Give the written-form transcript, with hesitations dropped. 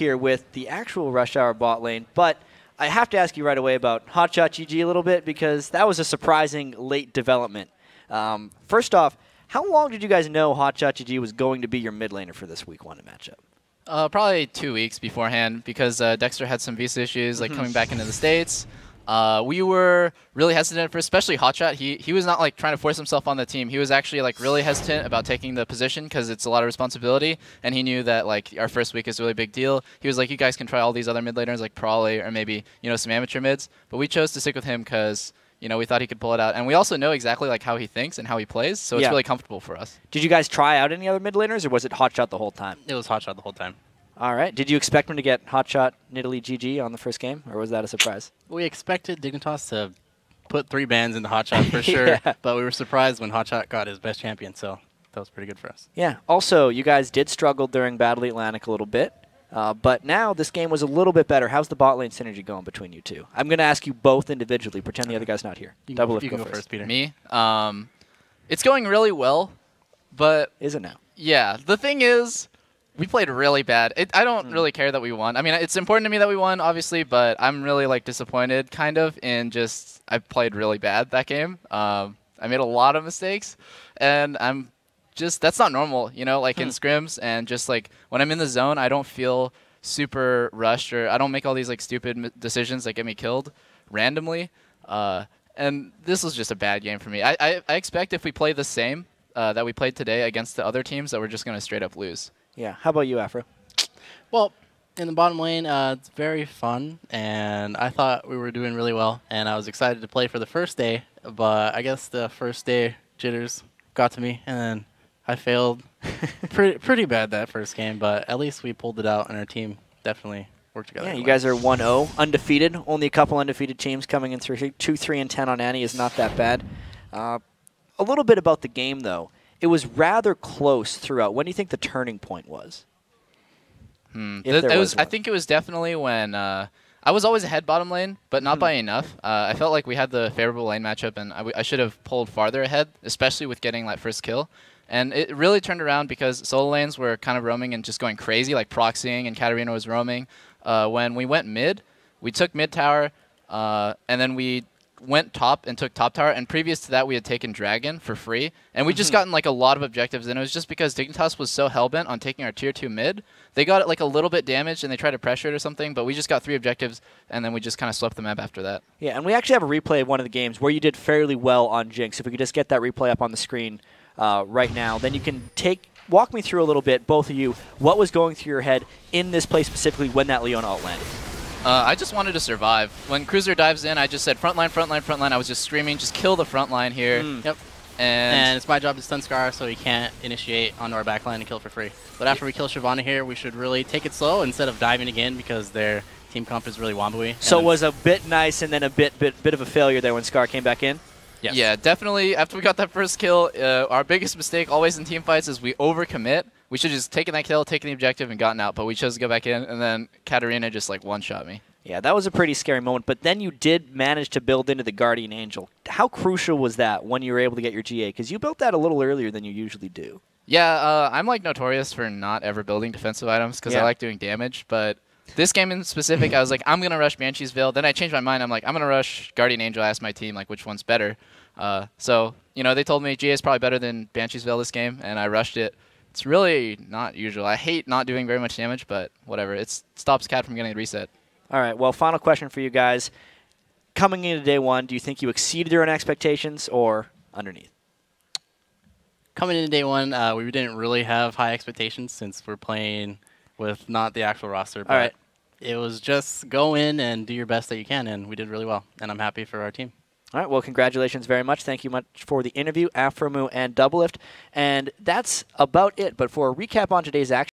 here with the actual Rush Hour bot lane, but I have to ask you right away about Hotshot GG a little bit because that was a surprising late development. First off, how long did you guys know Hotshot GG was going to be your mid laner for this week 1 matchup? Probably 2 weeks beforehand because Dexter had some visa issues, like coming back into the States. We were really hesitant for, especially Hotshot. He was not like trying to force himself on the team. He was actually like really hesitant about taking the position because it's a lot of responsibility, and he knew that like our first week is a really big deal. He was like, you guys can try all these other mid laners like Prawley or maybe some amateur mids, but we chose to stick with him because we thought he could pull it out, and we also know exactly like how he thinks and how he plays, so it's really comfortable for us. Did you guys try out any other mid laners, or was it Hotshot the whole time? It was Hotshot the whole time. All right. Did you expect him to get Hotshot Nidalee GG on the first game, or was that a surprise? We expected Dignitas to put 3 bans into Hotshot for sure, but we were surprised when Hotshot got his best champion, so that was pretty good for us. Yeah. Also, you guys did struggle during Battle Atlantic a little bit, but now this game was a little bit better. How's the bot lane synergy going between you two? I'm going to ask you both individually. Pretend the other guy's not here. You can go first, Peter. Me? It's going really well, but... Is it now? Yeah. The thing is... We played really bad. I don't really care that we won. I mean, it's important to me that we won, obviously, but I'm really like disappointed, kind of, in just I played really bad that game. I made a lot of mistakes, and I'm just that's not normal, like in scrims, and just like when I'm in the zone, I don't feel super rushed, or I don't make all these like stupid decisions that get me killed randomly. And this was just a bad game for me. I expect if we play the same that we played today against the other teams, that we're just going to straight up lose. Yeah. How about you, Afro? Well, in the bottom lane, it's very fun, and I thought we were doing really well, and I was excited to play for the first day, but I guess the first day jitters got to me, and then I failed pretty bad that first game, but at least we pulled it out, and our team definitely worked together. Yeah, you guys are 1-0, undefeated. Only a couple undefeated teams coming in through 2-3-10 on Annie is not that bad. A little bit about the game, though. It was rather close throughout. When do you think the turning point was? I think it was definitely when I was always ahead bottom lane, but not by enough. I felt like we had the favorable lane matchup, and I should have pulled farther ahead, especially with getting that first kill. And it really turned around because solo lanes were kind of roaming and just going crazy, like proxying, and Katarina was roaming. When we went mid, we took mid tower, and then we went top and took top tower, and previous to that we had taken dragon for free, and we just gotten like a lot of objectives, and it was just because Dignitas was so hellbent on taking our tier 2 mid. They got it like a little bit damaged and they tried to pressure it or something, but we just got 3 objectives, and then we just kind of swept the map after that. Yeah, and we actually have a replay of one of the games where you did fairly well on Jinx. If we could just get that replay up on the screen right now, then you can walk me through a little bit, both of you, what was going through your head in this play specifically when that Leona ult landed. I just wanted to survive. When Cruiser dives in, I just said front line, front line, front line. I was just screaming, just kill the front line here. Yep. And it's my job to stun Scar so he can't initiate onto our back line and kill for free. But after we kill Shyvana here, we should really take it slow instead of diving again because their team comp is really wombly. So it was a bit nice and then a bit of a failure there when Scar came back in? Yes. Yeah, definitely. After we got that first kill, our biggest mistake always in team fights is we overcommit. We should just taken that kill, taken the objective, and gotten out. But we chose to go back in, and then Katarina just like one-shot me. Yeah, that was a pretty scary moment. But then you did manage to build into the Guardian Angel. How crucial was that when you were able to get your GA? Because you built that a little earlier than you usually do. Yeah, I'm like notorious for not ever building defensive items because I like doing damage. But this game in specific, I was like, I'm going to rush Banshee's Veil. Then I changed my mind. I'm like, I'm going to rush Guardian Angel. I asked my team, like, which one's better. So, they told me GA is probably better than Banshee's Veil this game, and I rushed it. It's really not usual. I hate not doing very much damage, but whatever. It stops Cat from getting a reset. All right, well, final question for you guys. Coming into day 1, do you think you exceeded your own expectations or underneath? Coming into day 1, we didn't really have high expectations since we're playing with not the actual roster. But it was just go in and do your best that you can, and we did really well. And I'm happy for our team. All right, well, congratulations very much. Thank you much for the interview, Afromoo and Doublelift. And that's about it. But for a recap on today's action,